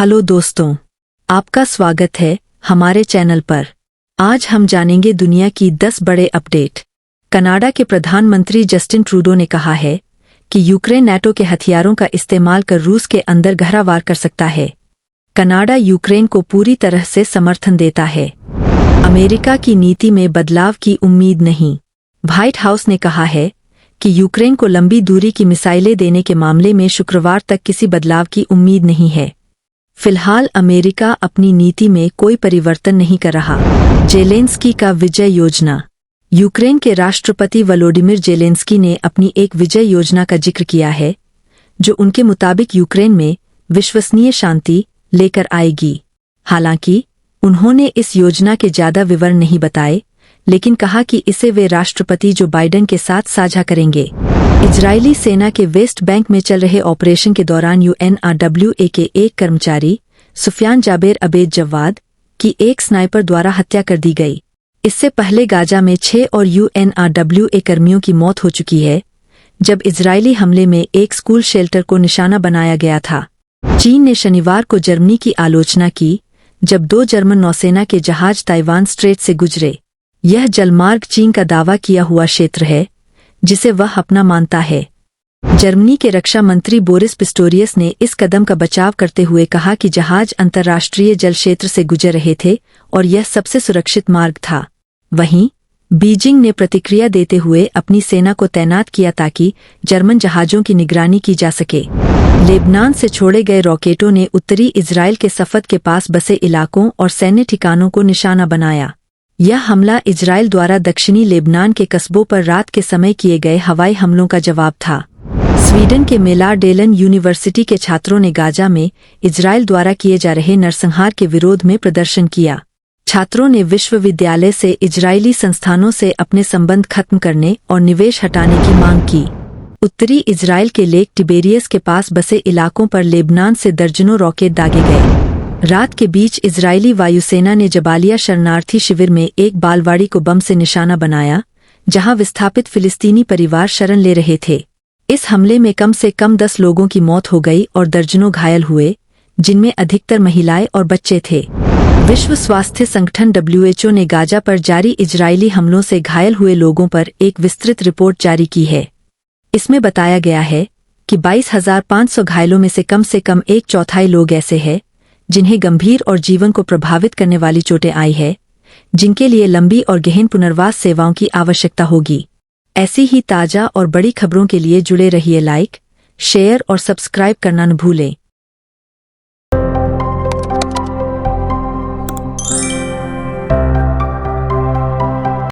Hello दोस्तों, आपका स्वागत है हमारे चैनल पर। आज हम जानेंगे दुनिया की 10 बड़े अपडेट। कनाडा के प्रधानमंत्री जस्टिन ट्रूडो ने कहा है कि यूक्रेन नाटो के हथियारों का इस्तेमाल कर रूस के अंदर गहरा वार कर सकता है। कनाडा यूक्रेन को पूरी तरह से समर्थन देता है। अमेरिका की नीति में बदलाव की उम्मीद नहीं। व्हाइट हाउस ने कहा है कि यूक्रेन को लंबी दूरी की मिसाइलें देने के मामले में शुक्रवार तक किसी बदलाव की उम्मीद नहीं है। फिलहाल अमेरिका अपनी नीति में कोई परिवर्तन नहीं कर रहा। जेलेंस्की का विजय योजना। यूक्रेन के राष्ट्रपति वोलोडिमिर जेलेंस्की ने अपनी एक विजय योजना का जिक्र किया है, जो उनके मुताबिक यूक्रेन में विश्वसनीय शांति लेकर आएगी। हालांकि उन्होंने इस योजना के ज्यादा विवरण नहीं बताए, लेकिन कहा कि इसे वे राष्ट्रपति जो बाइडेन के साथ साझा करेंगे। इजरायली सेना के वेस्ट बैंक में चल रहे ऑपरेशन के दौरान UNRWA के एक कर्मचारी सुफियान जाबेर अबेद जवाद की एक स्नाइपर द्वारा हत्या कर दी गई। इससे पहले गाजा में 6 और UNRWA कर्मियों की मौत हो चुकी है, जब इजरायली हमले में एक स्कूल शेल्टर को निशाना बनाया गया था। चीन ने शनिवार को जर्मनी की आलोचना की, जब 2 जर्मन नौसेना के जहाज ताइवान स्ट्रेट से गुजरे। यह जलमार्ग चीन का दावा किया हुआ क्षेत्र है, जिसे वह अपना मानता है। जर्मनी के रक्षा मंत्री बोरिस पिस्टोरियस ने इस कदम का बचाव करते हुए कहा कि जहाज अंतर्राष्ट्रीय जल क्षेत्र से गुजर रहे थे और यह सबसे सुरक्षित मार्ग था। वहीं बीजिंग ने प्रतिक्रिया देते हुए अपनी सेना को तैनात किया ताकि जर्मन जहाजों की निगरानी की जा सके। लेबनान से छोड़े गए रॉकेटों ने उत्तरी इजराइल के सफद के पास बसे इलाकों और सैन्य ठिकानों को निशाना बनाया। यह हमला इजराइल द्वारा दक्षिणी लेबनान के कस्बों पर रात के समय किए गए हवाई हमलों का जवाब था। स्वीडन के मेलारडेलन यूनिवर्सिटी के छात्रों ने गाजा में इजराइल द्वारा किए जा रहे नरसंहार के विरोध में प्रदर्शन किया। छात्रों ने विश्वविद्यालय से इजरायली संस्थानों से अपने संबंध खत्म करने और निवेश हटाने की मांग की। उत्तरी इजराइल के लेक टिबेरियस के पास बसे इलाकों पर लेबनान से दर्जनों रॉकेट दागे गए। रात के बीच इजरायली वायुसेना ने जबालिया शरणार्थी शिविर में एक बालवाड़ी को बम से निशाना बनाया, जहां विस्थापित फिलिस्तीनी परिवार शरण ले रहे थे। इस हमले में कम से कम 10 लोगों की मौत हो गई और दर्जनों घायल हुए, जिनमें अधिकतर महिलाएं और बच्चे थे। विश्व स्वास्थ्य संगठन WHO ने गाजा पर जारी इजरायली हमलों से घायल हुए लोगों पर एक विस्तृत रिपोर्ट जारी की है। इसमें बताया गया है कि 22,500 घायलों में से कम 1/4 लोग ऐसे हैं जिन्हें गंभीर और जीवन को प्रभावित करने वाली चोटें आई है, जिनके लिए लंबी और गहन पुनर्वास सेवाओं की आवश्यकता होगी। ऐसी ही ताज़ा और बड़ी खबरों के लिए जुड़े रहिए। लाइक, शेयर और सब्सक्राइब करना न भूलें।